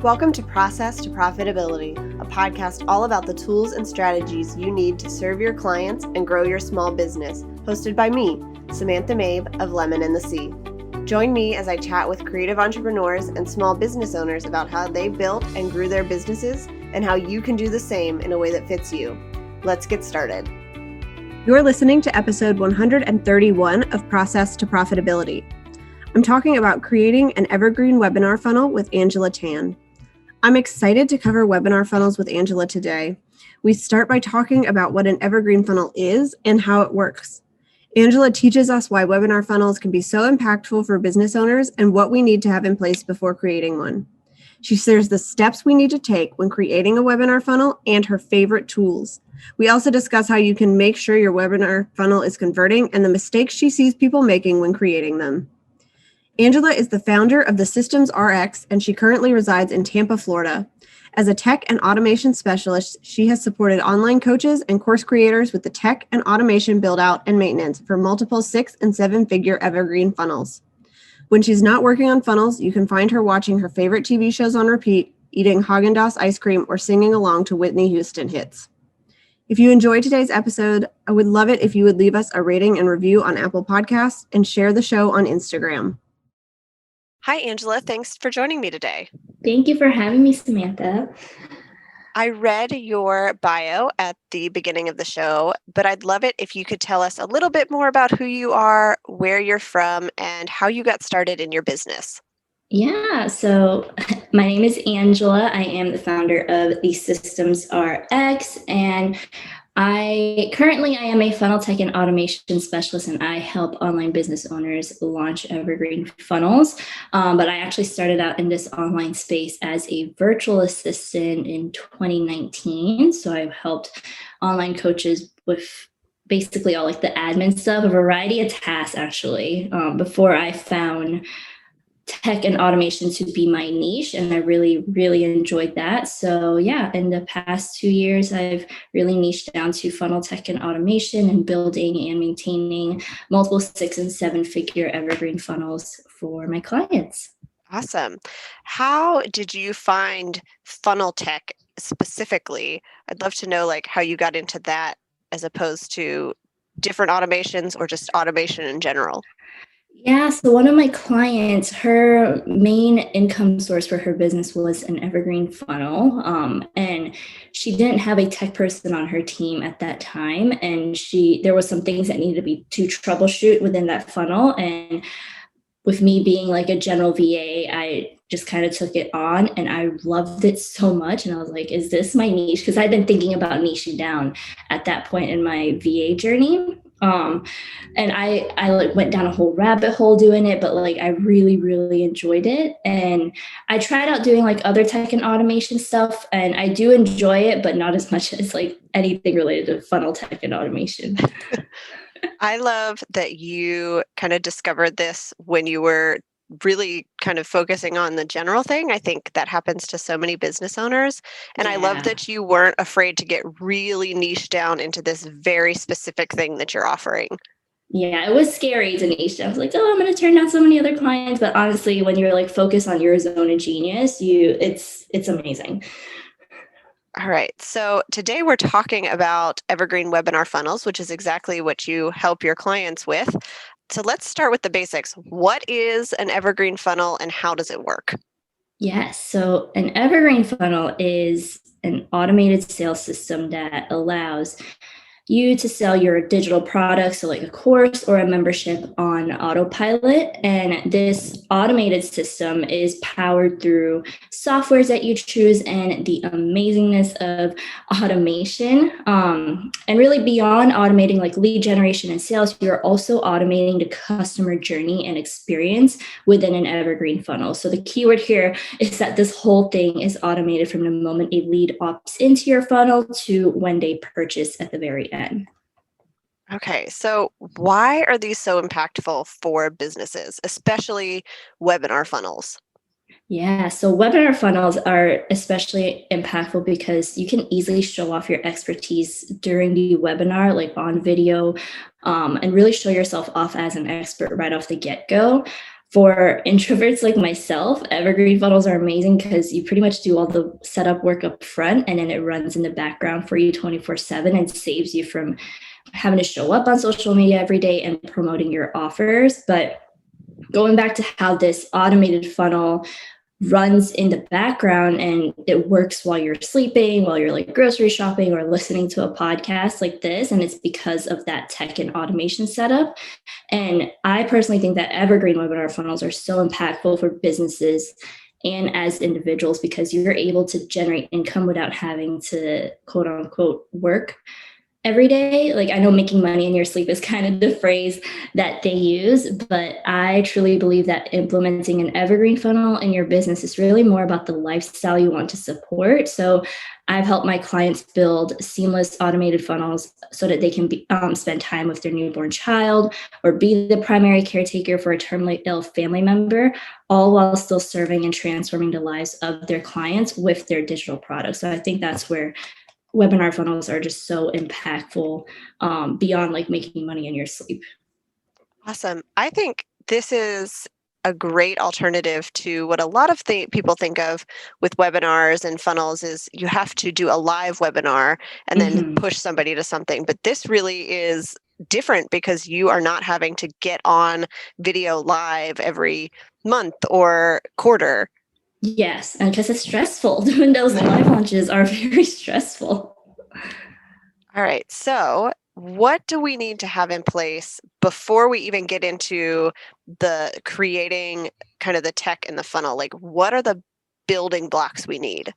Welcome to Process to Profitability, a podcast all about the tools and strategies you need to serve your clients and grow your small business, hosted by me, Samantha Mabe of Lemon and the Sea. Join me as I chat with creative entrepreneurs and small business owners about how they built and grew their businesses and how you can do the same in a way that fits you. Let's get started. You're listening to episode 131 of Process to Profitability. I'm talking about creating an evergreen webinar funnel with Angela Tan. I'm excited to cover webinar funnels with Angela today. We start by talking about what an evergreen funnel is and how it works. Angela teaches us why webinar funnels can be so impactful for business owners and what we need to have in place before creating one. She shares the steps we need to take when creating a webinar funnel and her favorite tools. We also discuss how you can make sure your webinar funnel is converting and the mistakes she sees people making when creating them. Angela is the founder of the Systems RX, and she currently resides in Tampa, Florida. As a tech and automation specialist, she has supported online coaches and course creators with the tech and automation build-out and maintenance for multiple 6- and 7-figure evergreen funnels. When she's not working on funnels, you can find her watching her favorite TV shows on repeat, eating Haagen-Dazs ice cream, or singing along to Whitney Houston hits. If you enjoyed today's episode, I would love it if you would leave us a rating and review on Apple Podcasts and share the show on Instagram. Hi, Angela. Thanks for joining me today. Thank you for having me, Samantha. I read your bio at the beginning of the show, but I'd love it if you could tell us a little bit more about who you are, where you're from, and how you got started in your business. Yeah, so my name is Angela. I am the founder of the Systems RX, and I am a funnel tech and automation specialist, and I help online business owners launch evergreen funnels. But I actually started out in this online space as a virtual assistant in 2019. So I've helped online coaches with basically all like the admin stuff, a variety of tasks actually, before I found tech and automation to be my niche, and I really, really enjoyed that. So yeah, in the past 2 years, I've really niched down to funnel tech and automation and building and maintaining multiple 6- and 7-figure evergreen funnels for my clients. Awesome. How did you find funnel tech specifically? I'd love to know how you got into that as opposed to different automations or just automation in general. Yeah, so one of my clients, her main income source for her business was an evergreen funnel. And she didn't have a tech person on her team at that time. And there was some things that needed to troubleshoot within that funnel. And with me being like a general VA, I just kind of took it on and I loved it so much. And I was like, is this my niche? Because I'd been thinking about niching down at that point in my VA journey. And I went down a whole rabbit hole doing it, but I really, really enjoyed it. And I tried out doing other tech and automation stuff, and I do enjoy it, but not as much as anything related to funnel tech and automation. I love that you kind of discovered this when you were really kind of focusing on the general thing. I think that happens to so many business owners. And Yeah. I love that you weren't afraid to get really niche down into this very specific thing that you're offering. Yeah, it was scary to niche. I was like, oh, I'm going to turn down so many other clients. But honestly, when you're focused on your zone of genius, it's amazing. All right. So today we're talking about evergreen webinar funnels, which is exactly what you help your clients with. So let's start with the basics. What is an evergreen funnel and how does it work? Yes. So an evergreen funnel is an automated sales system that allows you to sell your digital products, so like a course or a membership on autopilot. And this automated system is powered through softwares that you choose and the amazingness of automation. And really beyond automating lead generation and sales, you're also automating the customer journey and experience within an evergreen funnel. So the keyword here is that this whole thing is automated from the moment a lead opts into your funnel to when they purchase at the very end. Okay, so why are these so impactful for businesses, especially webinar funnels? Yeah, so webinar funnels are especially impactful because you can easily show off your expertise during the webinar, on video, and really show yourself off as an expert right off the get-go. For introverts like myself, Evergreen funnels are amazing because you pretty much do all the setup work up front and then it runs in the background for you 24/7 and saves you from having to show up on social media every day and promoting your offers. But going back to how this automated funnel runs in the background and it works while you're sleeping, while you're like grocery shopping or listening to a podcast like this. And it's because of that tech and automation setup. And I personally think that evergreen webinar funnels are so impactful for businesses and as individuals because you're able to generate income without having to quote unquote work every day. Like, I know making money in your sleep is kind of the phrase that they use, but I truly believe that implementing an evergreen funnel in your business is really more about the lifestyle you want to support. So I've helped my clients build seamless automated funnels so that they can spend time with their newborn child or be the primary caretaker for a terminally ill family member, all while still serving and transforming the lives of their clients with their digital products. So I think that's where webinar funnels are just so impactful, beyond like making money in your sleep. Awesome. I think this is a great alternative to what a lot of people think of with webinars and funnels is you have to do a live webinar and then push somebody to something. But this really is different because you are not having to get on video live every month or quarter. Yes, and because it's stressful. Doing those live launches are very stressful. All right. So what do we need to have in place before we even get into the creating kind of the tech and the funnel? Like, what are the building blocks we need?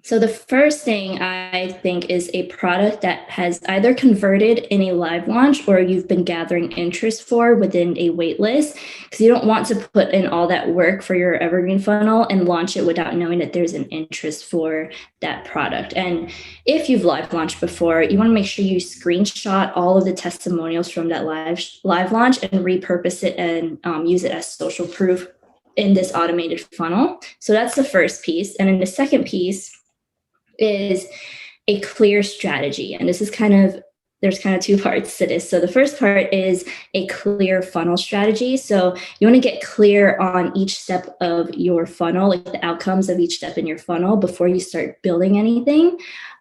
So the first thing I think is a product that has either converted in a live launch or you've been gathering interest for within a wait list, because you don't want to put in all that work for your evergreen funnel and launch it without knowing that there's an interest for that product. And if you've live launched before, you want to make sure you screenshot all of the testimonials from that live launch and repurpose it and use it as social proof in this automated funnel. So that's the first piece. And then the second piece is a clear strategy. And this is there's kind of two parts to this. So the first part is a clear funnel strategy. So you want to get clear on each step of your funnel, like the outcomes of each step in your funnel before you start building anything.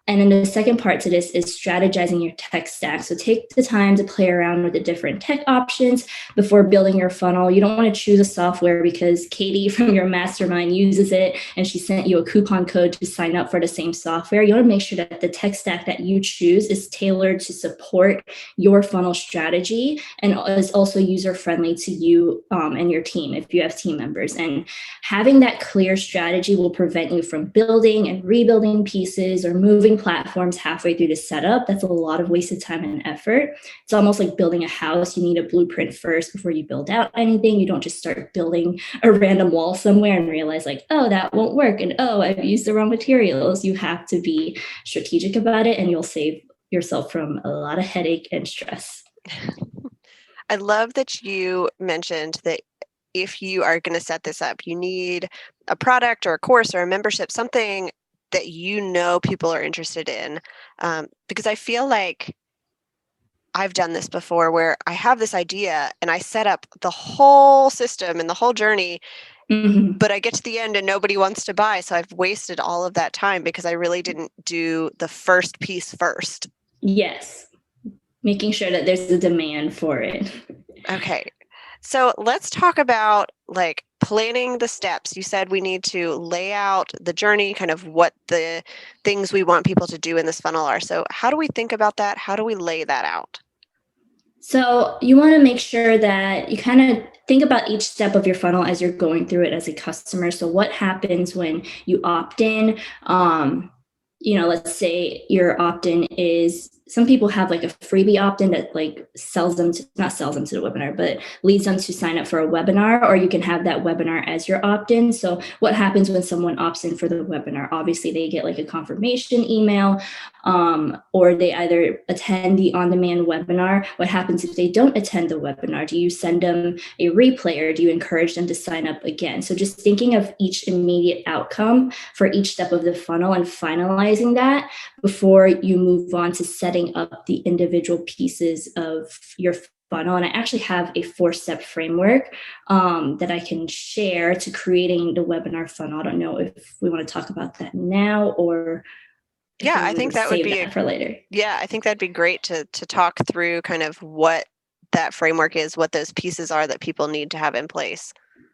And then the second part to this is strategizing your tech stack. So take the time to play around with the different tech options before building your funnel. You don't want to choose a software because Katie from your mastermind uses it and she sent you a coupon code to sign up for the same software. You want to make sure that the tech stack that you choose is tailored to support your funnel strategy and is also user-friendly to you and your team if you have team members. And having that clear strategy will prevent you from building and rebuilding pieces or moving platforms halfway through the setup. That's a lot of wasted time and effort. It's almost like building a house. You need a blueprint first before you build out anything. You don't just start building a random wall somewhere and realize like, oh, that won't work. And oh, I've used the wrong materials. You have to be strategic about it and you'll save yourself from a lot of headache and stress. I love that you mentioned that if you are going to set this up, you need a product or a course or a membership, something that you know people are interested in. Because I feel like I've done this before where I have this idea and I set up the whole system and the whole journey, but I get to the end and nobody wants to buy. So I've wasted all of that time because I really didn't do the first piece first. Yes. Making sure that there's a demand for it. Okay. So let's talk about like planning the steps. You said we need to lay out the journey, kind of what the things we want people to do in this funnel are. So how do we think about that? How do we lay that out? So you want to make sure that you kind of think about each step of your funnel as you're going through it as a customer. So what happens when you opt in? Let's say your opt-in is, some people have like a freebie opt-in that like not sells them to the webinar, but leads them to sign up for a webinar, or you can have that webinar as your opt-in. So what happens when someone opts in for the webinar? Obviously they get like a confirmation email, or they either attend the on-demand webinar. What happens if they don't attend the webinar? Do you send them a replay or do you encourage them to sign up again? So just thinking of each immediate outcome for each step of the funnel and finalizing that before you move on to setting up the individual pieces of your funnel. And I actually have a 4-step framework that I can share to creating the webinar funnel. I don't know if we want to talk about that now or yeah, I think that would be that for later. Yeah, I think that'd be great to talk through kind of what that framework is, what those pieces are that people need to have in place.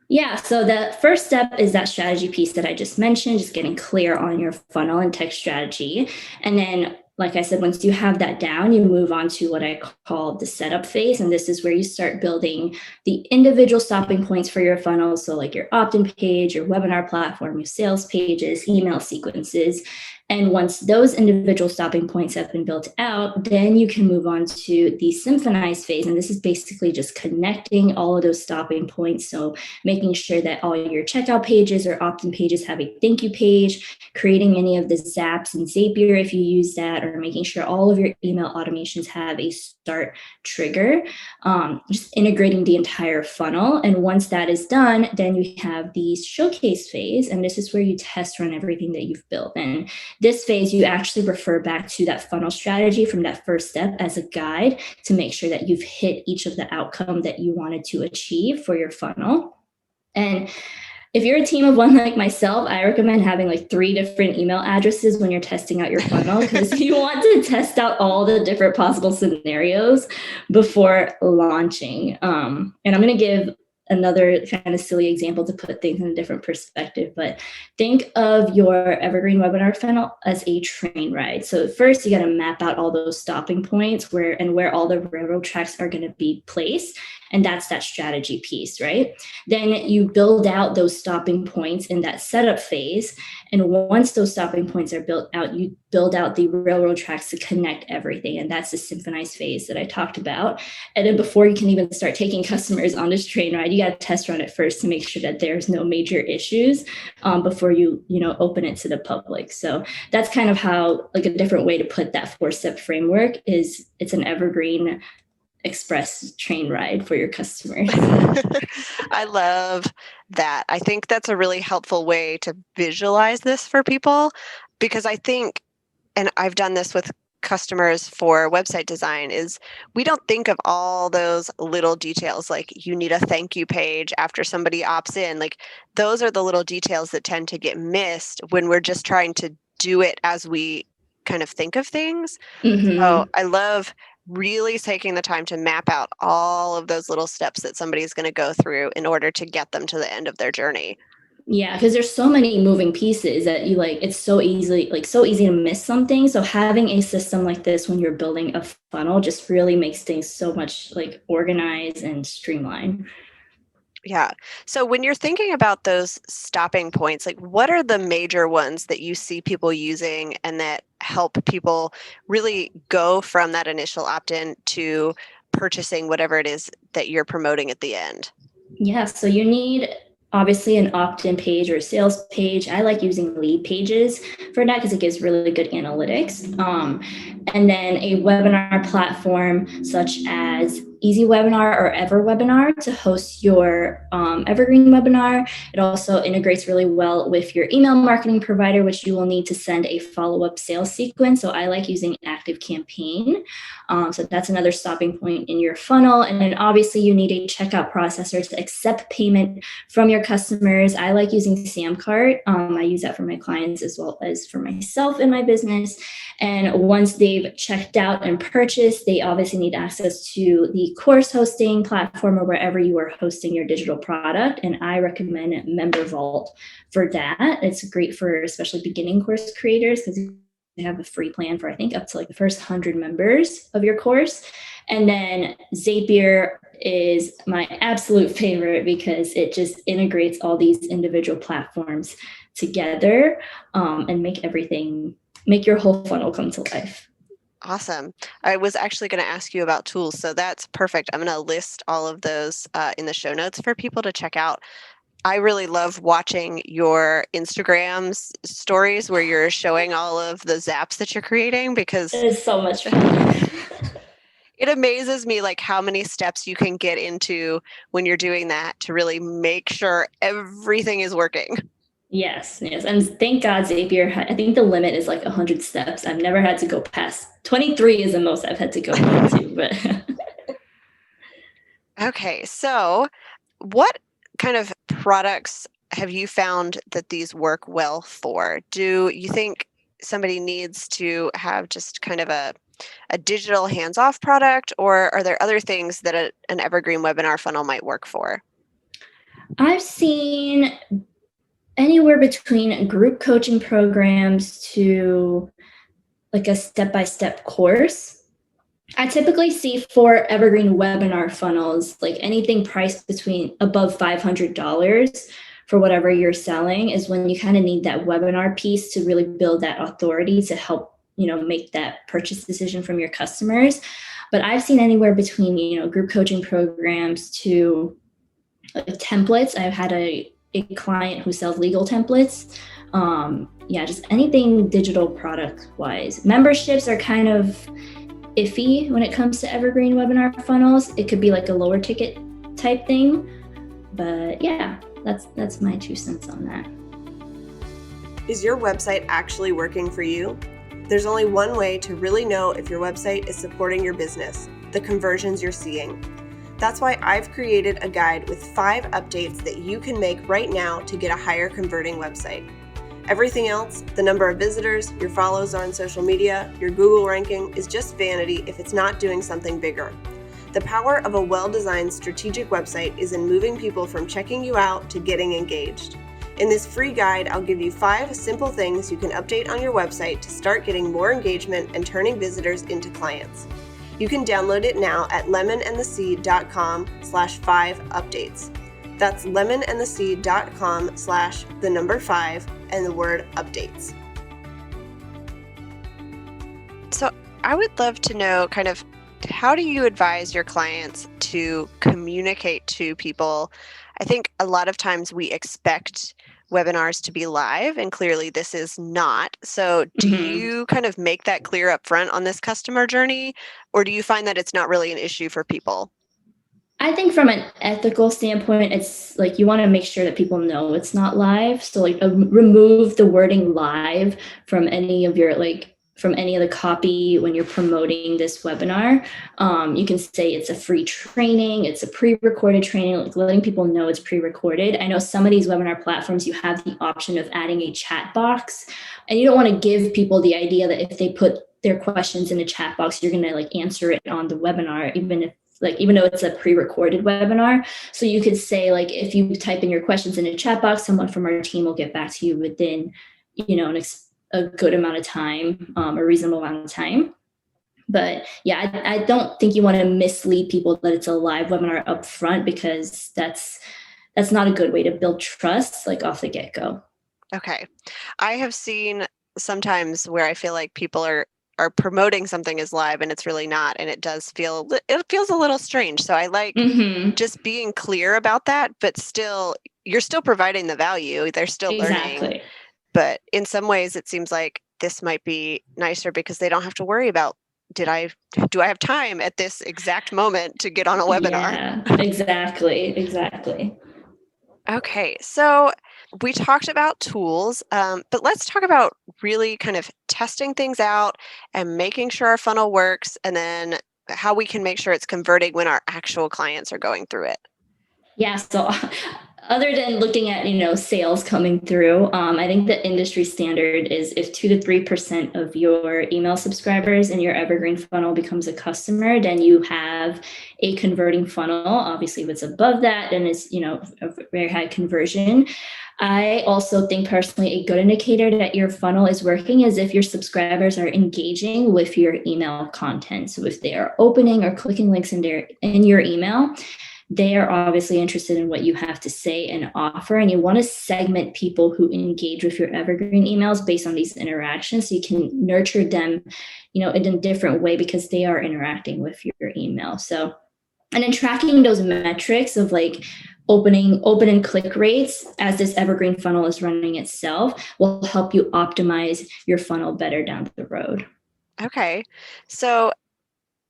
Yeah, so the first step is that strategy piece that I just mentioned, just getting clear on your funnel and text strategy. And then, like I said, once you have that down, you move on to what I call the setup phase. And this is where you start building the individual stopping points for your funnel. So, like your opt in page, your webinar platform, your sales pages, email sequences. And once those individual stopping points have been built out, then you can move on to the synchronize phase. And this is basically just connecting all of those stopping points. So making sure that all your checkout pages or opt-in pages have a thank you page, creating any of the Zaps and Zapier if you use that, or making sure all of your email automations have a start trigger, just integrating the entire funnel. And once that is done, then you have the showcase phase. And this is where you test run everything that you've built. And this phase, you actually refer back to that funnel strategy from that first step as a guide to make sure that you've hit each of the outcome that you wanted to achieve for your funnel. And if you're a team of one like myself, I recommend having like 3 different email addresses when you're testing out your funnel, because you want to test out all the different possible scenarios before launching. And I'm going to give another kind of silly example to put things in a different perspective, but think of your Evergreen webinar funnel as a train ride. So first you got to map out all those stopping points where all the railroad tracks are going to be placed. And that's that strategy piece, right? Then you build out those stopping points in that setup phase. And once those stopping points are built out, you build out the railroad tracks to connect everything. And that's the synchronize phase that I talked about. And then before you can even start taking customers on this train ride, you got to test run it first to make sure that there's no major issues before you open it to the public. So that's kind of how, like, a different way to put that 4-step framework is it's an evergreen express train ride for your customers. I love that. I think that's a really helpful way to visualize this for people, because I think, and I've done this with customers for website design, is we don't think of all those little details, like you need a thank you page after somebody opts in. Like, those are the little details that tend to get missed when we're just trying to do it as we kind of think of things. Mm-hmm. So I love really taking the time to map out all of those little steps that somebody's going to go through in order to get them to the end of their journey. Yeah, because there's so many moving pieces that it's so easy to miss something. So having a system like this when you're building a funnel just really makes things so much organized and streamlined. Yeah. So when you're thinking about those stopping points, what are the major ones that you see people using and that help people really go from that initial opt-in to purchasing whatever it is that you're promoting at the end? Yeah, so you need obviously an opt-in page or a sales page. I like using lead pages for that because it gives really good analytics. And then a webinar platform such as Easy Webinar or Everwebinar to host your Evergreen webinar. It also integrates really well with your email marketing provider, which you will need to send a follow-up sales sequence. So I like using ActiveCampaign. So that's another stopping point in your funnel. And then obviously you need a checkout processor to accept payment from your customers. I like using Samcart. I use that for my clients as well as for myself in my business. And once they've checked out and purchased, they obviously need access to the course hosting platform or wherever you are hosting your digital product. And I recommend Member Vault for that. It's great for especially beginning course creators because they have a free plan for, I think, up to the first 100 members of your course. And then Zapier is my absolute favorite because it just integrates all these individual platforms together and make your whole funnel come to life. Awesome. I was actually going to ask you about tools, so that's perfect. I'm going to list all of those in the show notes for people to check out. I really love watching your Instagram stories where you're showing all of the zaps that you're creating, because it is so much fun. It amazes me how many steps you can get into when you're doing that to really make sure everything is working. Yes. And thank God Zapier, I think the limit is 100 steps. I've never had to go past 23 is the most I've had to go to, but Okay, so what kind of products have you found that these work well for? Do you think somebody needs to have just kind of a digital hands-off product, or are there other things that an evergreen webinar funnel might work for? I've seen anywhere between group coaching programs to like a step-by-step course. I typically see for evergreen webinar funnels, like anything priced between above $500 for whatever you're selling is when you kind of need that webinar piece to really build that authority to help, make that purchase decision from your customers. But I've seen anywhere between, group coaching programs to templates. I've had a client who sells legal templates. Yeah, just anything digital product wise. Memberships are kind of iffy when it comes to evergreen webinar funnels. It could be like a lower ticket type thing, but yeah, that's my 2 cents on that. Is your website actually working for you? There's only one way to really know if your website is supporting your business: the conversions you're seeing. That's why I've created a guide with 5 updates that you can make right now to get a higher converting website. Everything else, the number of visitors, your follows on social media, your Google ranking, is just vanity if it's not doing something bigger. The power of a well-designed strategic website is in moving people from checking you out to getting engaged. In this free guide, I'll give you 5 simple things you can update on your website to start getting more engagement and turning visitors into clients. You can download it now at lemonandtheseed.com/5updates. That's lemonandtheseed.com/5 and the word updates. So I would love to know kind of, how do you advise your clients to communicate to people? I think a lot of times we expect webinars to be live, and clearly this is not. So do Mm-hmm. you kind of make that clear up front on this customer journey, or do you find that it's not really an issue for people? I think from an ethical standpoint, it's like you want to make sure that people know it's not live. So like remove the wording live from any of your from any of the copy when you're promoting this webinar. You can say it's a free training, it's a pre-recorded training, like letting people know it's pre-recorded. I know some of these webinar platforms, you have the option of adding a chat box, and you don't want to give people the idea that if they put their questions in a chat box, you're going to like answer it on the webinar, even though it's a pre-recorded webinar. So you could say, like, if you type in your questions in a chat box, someone from our team will get back to you within, a good amount of time, a reasonable amount of time. But yeah, I don't think you want to mislead people that it's a live webinar up front, because that's not a good way to build trust, like off the get-go. Okay. I have seen sometimes where I feel like people are promoting something as live and it's really not, and it feels a little strange. So I like Mm-hmm. just being clear about that, but still you're still providing the value. They're still learning, Exactly. but in some ways it seems like this might be nicer because they don't have to worry about, do I have time at this exact moment to get on a webinar? Yeah, exactly. Okay, so we talked about tools, but let's talk about really kind of testing things out and making sure our funnel works, and then how we can make sure it's converting when our actual clients are going through it. Yeah, so other than looking at sales coming through, I think the industry standard is if 2 to 3% of your email subscribers in your evergreen funnel becomes a customer, then you have a converting funnel. Obviously, if it's above that, then it's a very high conversion. I also think personally a good indicator that your funnel is working is if your subscribers are engaging with your email content. So if they are opening or clicking links in your email, they are obviously interested in what you have to say and offer. And you want to segment people who engage with your evergreen emails based on these interactions, so you can nurture them, in a different way because they are interacting with your email. So, and then tracking those metrics of like open and click rates as this evergreen funnel is running itself will help you optimize your funnel better down the road. Okay, so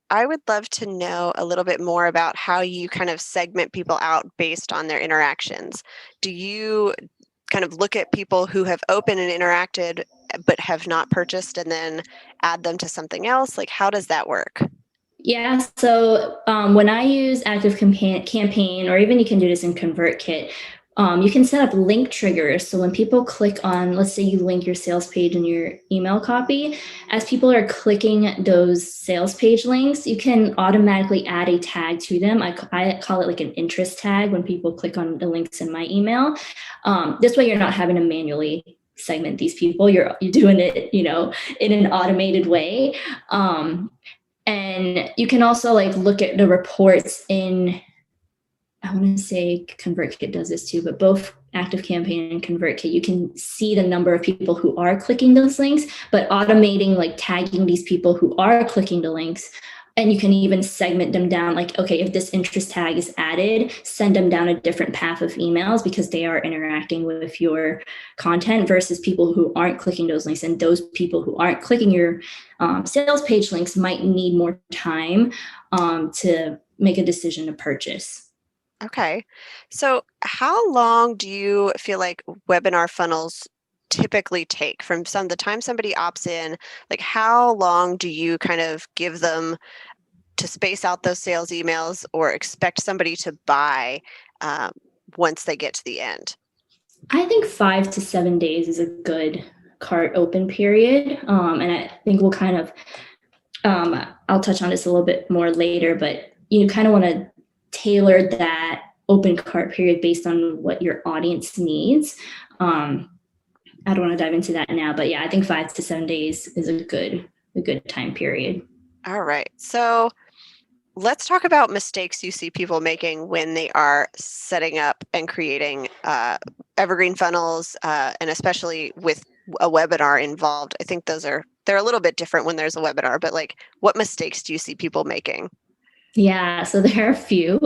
I would love to know a little bit more about how you kind of segment people out based on their interactions. Do you kind of look at people who have opened and interacted but have not purchased and then add them to something else? Like, how does that work? Yeah. So when I use campaign, or even you can do this in ConvertKit, you can set up link triggers. So when people click on, let's say you link your sales page in your email copy, as people are clicking those sales page links, you can automatically add a tag to them. I call it like an interest tag when people click on the links in my email. This way you're not having to manually segment these people. You're doing it, in an automated way. And you can also like look at the reports in, I want to say ConvertKit does this too, but both ActiveCampaign and ConvertKit, you can see the number of people who are clicking those links, but automating, like tagging these people who are clicking the links. And you can even segment them down, like, okay, if this interest tag is added, send them down a different path of emails because they are interacting with your content versus people who aren't clicking those links. And those people who aren't clicking your sales page links might need more time to make a decision to purchase. Okay. So, how long do you feel like webinar funnels typically take from the time somebody opts in? Like, how long do you kind of give them to space out those sales emails or expect somebody to buy um, once they get to the end? I think 5 to 7 days is a good cart open period. And I think we'll kind of, I'll touch on this a little bit more later, but you kind of want to tailor that open cart period based on what your audience needs. I don't want to dive into that now, but yeah, I think 5 to 7 days is a good time period. All right. So, let's talk about mistakes you see people making when they are setting up and creating evergreen funnels, and especially with a webinar involved. I think they're a little bit different when there's a webinar, but like, what mistakes do you see people making? Yeah, so there are a few.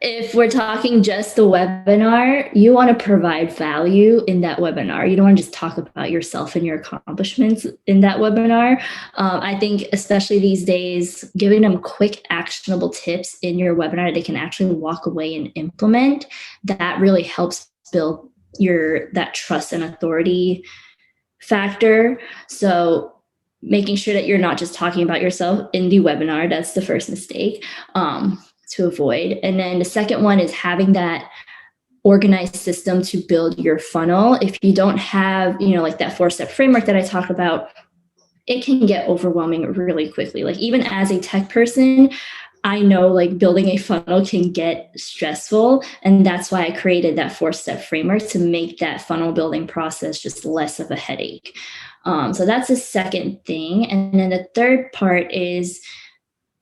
If we're talking just the webinar, you want to provide value in that webinar. You don't want to just talk about yourself and your accomplishments in that webinar. I think, especially these days, giving them quick, actionable tips in your webinar that they can actually walk away and implement, that really helps build that trust and authority factor. So making sure that you're not just talking about yourself in the webinar, that's the first mistake to avoid. And then the second one is having that organized system to build your funnel. If you don't have, like that 4-step framework that I talked about, it can get overwhelming really quickly. Like, even as a tech person, I know like building a funnel can get stressful. And that's why I created that 4-step framework to make that funnel building process just less of a headache. So that's the second thing. And then the third part is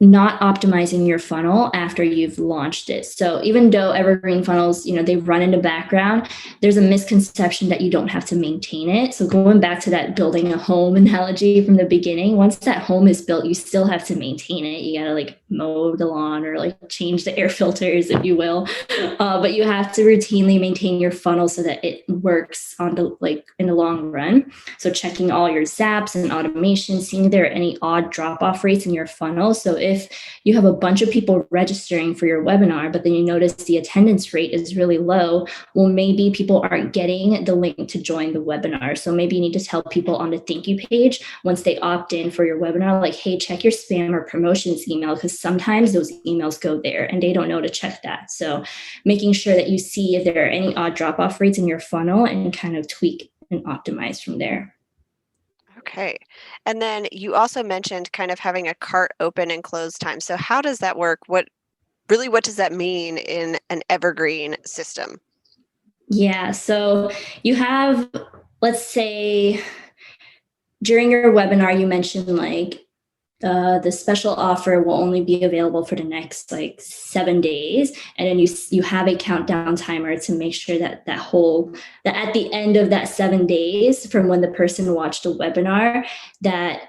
not optimizing your funnel after you've launched it. So even though evergreen funnels, they run in the background, there's a misconception that you don't have to maintain it. So going back to that building a home analogy from the beginning, once that home is built, you still have to maintain it. You got to like mow the lawn or like change the air filters, if you will. But you have to routinely maintain your funnel so that it works in the long run. So checking all your zaps and automation, seeing if there are any odd drop-off rates in your funnel. So if you have a bunch of people registering for your webinar, but then you notice the attendance rate is really low, well, maybe people aren't getting the link to join the webinar. So maybe you need to tell people on the thank you page once they opt in for your webinar, like, hey, check your spam or promotions email, because sometimes those emails go there and they don't know to check that. So making sure that you see if there are any odd drop-off rates in your funnel and kind of tweak and optimize from there. Okay. And then you also mentioned kind of having a cart open and close time. So how does that work? What does that mean in an evergreen system? Yeah, so you have, let's say, during your webinar, you mentioned like the special offer will only be available for the next like 7 days, and then you have a countdown timer to make sure that that at the end of that 7 days from when the person watched the webinar, that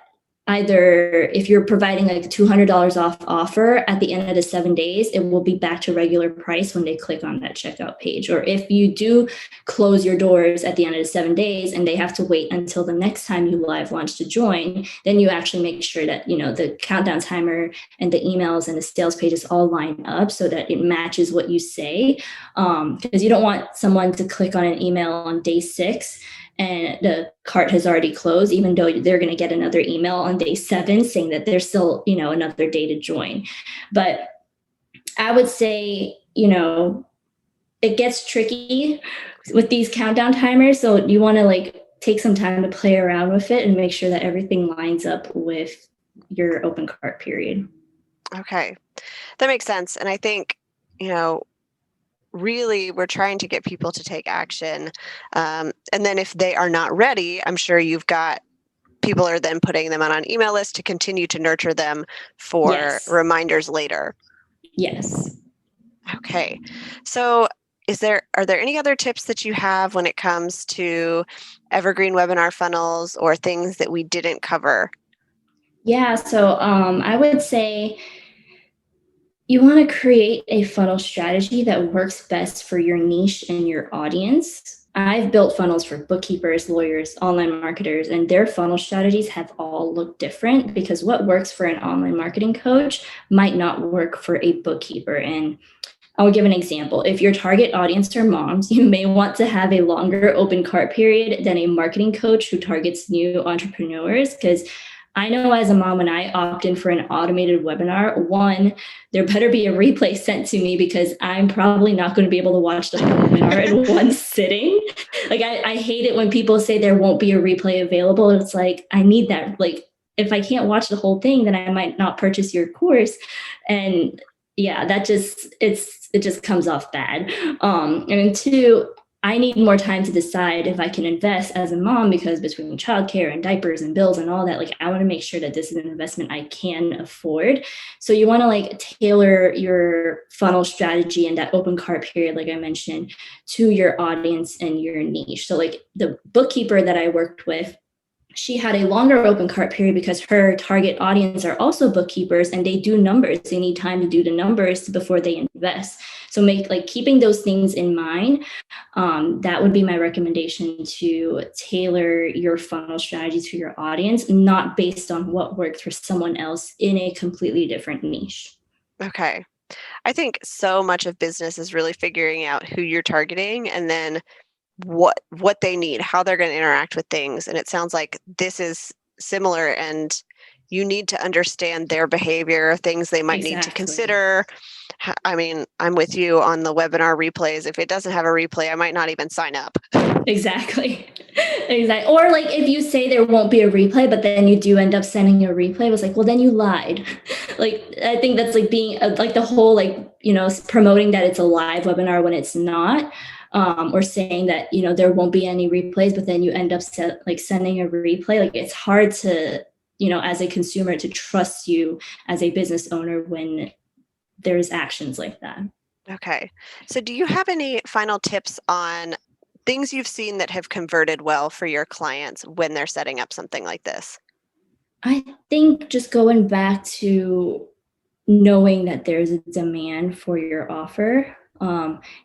either if you're providing like $200 off offer at the end of the 7 days, it will be back to regular price when they click on that checkout page. Or if you do close your doors at the end of the 7 days and they have to wait until the next time you live launch to join, then you actually make sure that, the countdown timer and the emails and the sales pages all line up so that it matches what you say. Because you don't want someone to click on an email on day 6 and the cart has already closed, even though they're going to get another email on day 7 saying that there's still, another day to join. But I would say, it gets tricky with these countdown timers. So you want to like take some time to play around with it and make sure that everything lines up with your open cart period. Okay. That makes sense. And I think, really we're trying to get people to take action. And then if they are not ready, I'm sure you've got people are then putting them on an email list to continue to nurture them for reminders later. Yes. Okay. So are there any other tips that you have when it comes to evergreen webinar funnels or things that we didn't cover? Yeah. So I would say you want to create a funnel strategy that works best for your niche and your audience. I've built funnels for bookkeepers, lawyers, online marketers, and their funnel strategies have all looked different because what works for an online marketing coach might not work for a bookkeeper. And I'll give an example. If your target audience are moms, you may want to have a longer open cart period than a marketing coach who targets new entrepreneurs, because I know as a mom, when I opt in for an automated webinar, one, there better be a replay sent to me because I'm probably not going to be able to watch the whole webinar in one sitting. Like I hate it when people say there won't be a replay available. It's like, I need that. Like, if I can't watch the whole thing, then I might not purchase your course. And yeah, it just comes off bad. And two, I need more time to decide if I can invest as a mom, because between childcare and diapers and bills and all that, like I want to make sure that this is an investment I can afford. So you want to like tailor your funnel strategy and that open cart period, like I mentioned, to your audience and your niche. So like the bookkeeper that I worked with, she had a longer open cart period because her target audience are also bookkeepers and they do numbers. They need time to do the numbers before they invest. So keeping those things in mind. That would be my recommendation, to tailor your funnel strategy to your audience, not based on what worked for someone else in a completely different niche. Okay. I think so much of business is really figuring out who you're targeting and then what they need, how they're going to interact with things. And it sounds like this is similar, and you need to understand their behavior, things they might need to consider. I mean, I'm with you on the webinar replays. If it doesn't have a replay, I might not even sign up. Exactly. Or like if you say there won't be a replay, but then you do end up sending a replay, it was like, well, then you lied. Like, I think that's like being like the whole, like, promoting that it's a live webinar when it's not. Or saying that, there won't be any replays, but then you end up sending a replay. Like, it's hard to, as a consumer, to trust you as a business owner when there's actions like that. Okay. So do you have any final tips on things you've seen that have converted well for your clients when they're setting up something like this? I think just going back to knowing that there's a demand for your offer.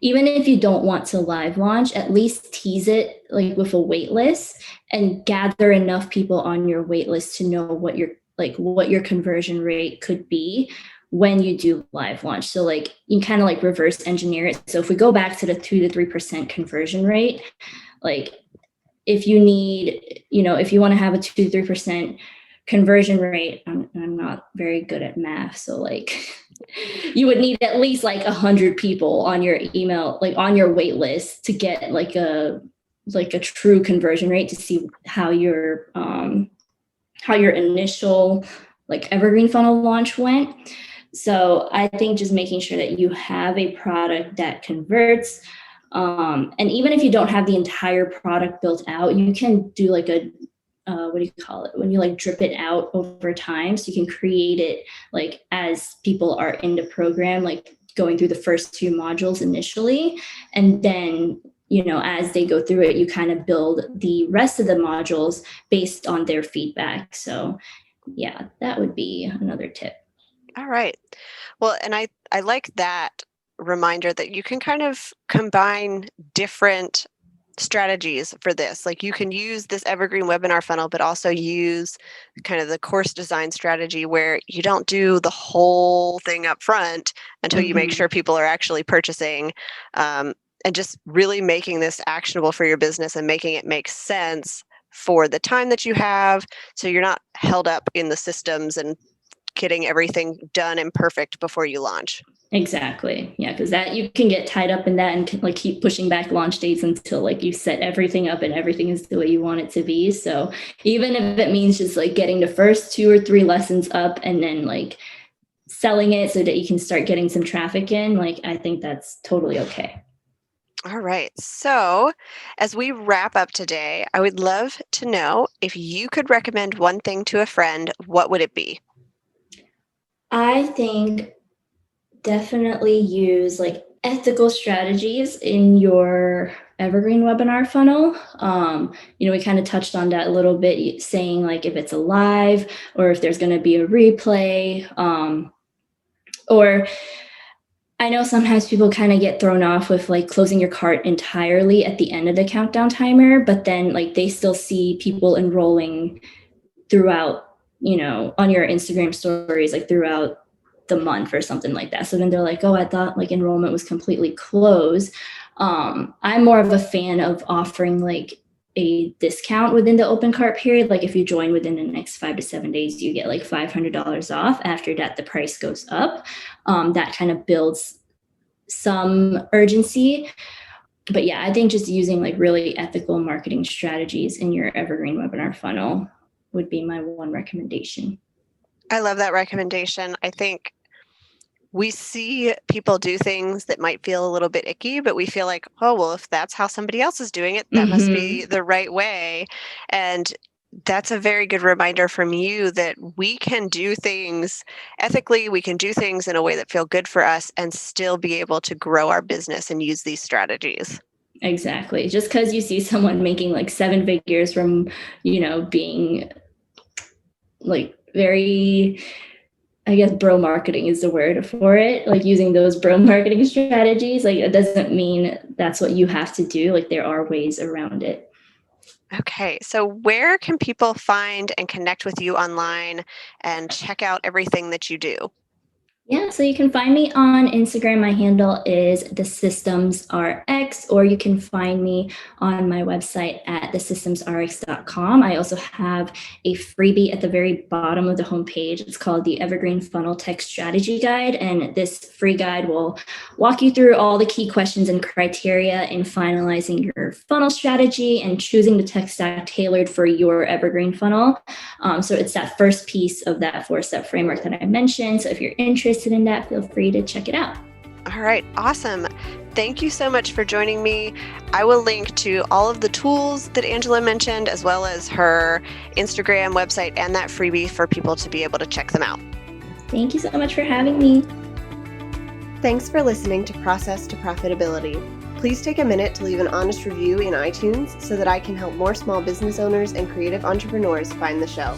Even if you don't want to live launch, at least tease it like with a wait list and gather enough people on your wait list to know what your conversion rate could be when you do live launch. So like you kind of like reverse engineer it. So if we go back to the 2 to 3% conversion rate, like if you need, if you want to have a 2 to 3% conversion rate, I'm not very good at math, so like you would need at least like 100 people on your email, like on your wait list, to get like a true conversion rate, to see how your initial like evergreen funnel launch went. So I think just making sure that you have a product that converts. And even if you don't have the entire product built out, you can do like a what do you call it, when you like drip it out over time, so you can create it like as people are in the program, like going through the first 2 modules initially, and then as they go through it, you kind of build the rest of the modules based on their feedback. So yeah, that would be another tip. All right. Well, and I like that reminder that you can kind of combine different strategies for this. Like you can use this evergreen webinar funnel, but also use kind of the course design strategy where you don't do the whole thing up front until you make sure people are actually purchasing. and just really making this actionable for your business and making it make sense for the time that you have, so you're not held up in the systems and getting everything done and perfect before you launch. Exactly. Yeah, because that you can get tied up in that and like keep pushing back launch dates until like you set everything up and everything is the way you want it to be. So even if it means just like getting the first 2 or 3 lessons up and then like selling it so that you can start getting some traffic in, like I think that's totally okay. All right. So, as we wrap up today, I would love to know if you could recommend one thing to a friend, what would it be? I think definitely use like ethical strategies in your Evergreen webinar funnel. We kind of touched on that a little bit, saying like if it's a live or if there's going to be a replay, or I know sometimes people kind of get thrown off with like closing your cart entirely at the end of the countdown timer, but then like they still see people enrolling throughout, on your Instagram stories, like throughout the month or something like that. So then they're like, oh, I thought like enrollment was completely closed. I'm more of a fan of offering like a discount within the open cart period. Like if you join within the next 5 to 7 days, you get like $500 off. After that, the price goes up. That kind of builds some urgency. But yeah, I think just using like really ethical marketing strategies in your Evergreen webinar funnel would be my one recommendation. I love that recommendation. I think we see people do things that might feel a little bit icky, but we feel like, oh, well, if that's how somebody else is doing it, that must be the right way. And that's a very good reminder from you that we can do things ethically, we can do things in a way that feel good for us and still be able to grow our business and use these strategies. Exactly. Just because you see someone making like 7 figures from, being like very, I guess bro marketing is the word for it, like using those bro marketing strategies, like it doesn't mean that's what you have to do. Like there are ways around it. Okay, so where can people find and connect with you online and check out everything that you do? Yeah, so you can find me on Instagram. My handle is thesystemsrx, or you can find me on my website at thesystemsrx.com. I also have a freebie at the very bottom of the homepage. It's called the Evergreen Funnel Tech Strategy Guide, and this free guide will walk you through all the key questions and criteria in finalizing your funnel strategy and choosing the tech stack tailored for your Evergreen funnel. So it's that first piece of that 4-step framework that I mentioned. So if you're interested in that, feel free to check it out. All right, awesome. Thank you so much for joining me. I will link to all of the tools that Angela mentioned, as well as her Instagram, website, and that freebie for people to be able to check them out. Thank you so much for having me. Thanks for listening to Process to Profitability. Please take a minute to leave an honest review in iTunes so that I can help more small business owners and creative entrepreneurs find the show.